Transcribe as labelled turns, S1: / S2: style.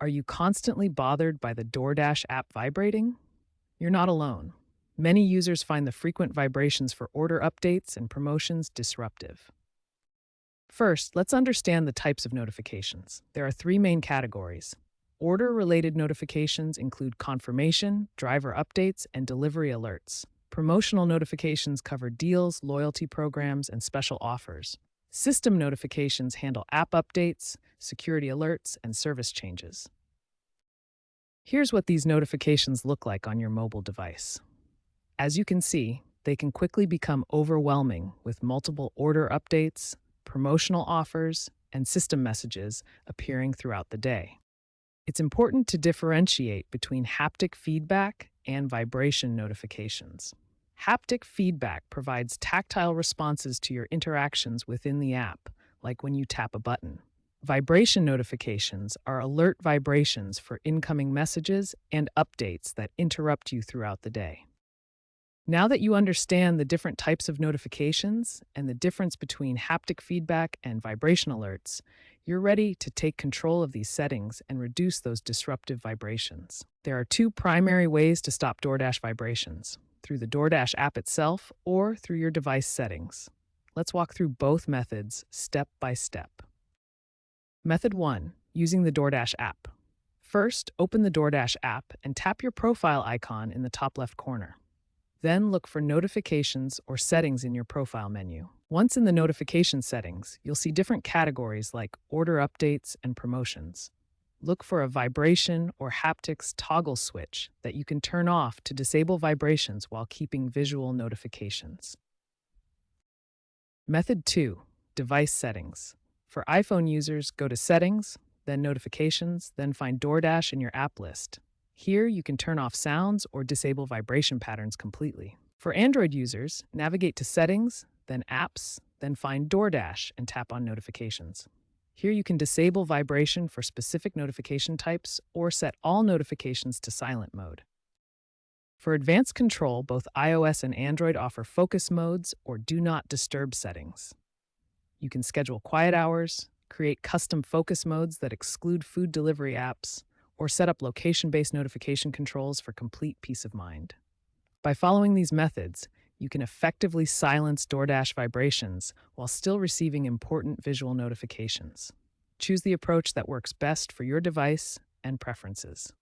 S1: Are you constantly bothered by the DoorDash app vibrating? You're not alone. Many users find the frequent vibrations for order updates and promotions disruptive. First, let's understand the types of notifications. There are three main categories. Order-related notifications include confirmation, driver updates, and delivery alerts. Promotional notifications cover deals, loyalty programs, and special offers. System notifications handle app updates, security alerts, and service changes. Here's what these notifications look like on your mobile device. As you can see, they can quickly become overwhelming with multiple order updates, promotional offers, and system messages appearing throughout the day. It's important to differentiate between haptic feedback and vibration notifications. Haptic feedback provides tactile responses to your interactions within the app, like when you tap a button. Vibration notifications are alert vibrations for incoming messages and updates that interrupt you throughout the day. Now that you understand the different types of notifications and the difference between haptic feedback and vibration alerts, you're ready to take control of these settings and reduce those disruptive vibrations. There are two primary ways to stop DoorDash vibrations: through the DoorDash app itself or through your device settings. Let's walk through both methods step by step. Method 1. Using the DoorDash app. First, open the DoorDash app and tap your profile icon in the top left corner. Then look for notifications or settings in your profile menu. Once in the notification settings, you'll see different categories like order updates and promotions. Look for a vibration or haptics toggle switch that you can turn off to disable vibrations while keeping visual notifications. Method 2. Device settings. For iPhone users, go to Settings, then Notifications, then find DoorDash in your app list. Here, you can turn off sounds or disable vibration patterns completely. For Android users, navigate to Settings, then Apps, then find DoorDash and tap on Notifications. Here you can disable vibration for specific notification types or set all notifications to silent mode. For advanced control, both iOS and Android offer focus modes or do not disturb settings. You can schedule quiet hours, create custom focus modes that exclude food delivery apps, or set up location-based notification controls for complete peace of mind. By following these methods, you can effectively silence DoorDash vibrations while still receiving important visual notifications. Choose the approach that works best for your device and preferences.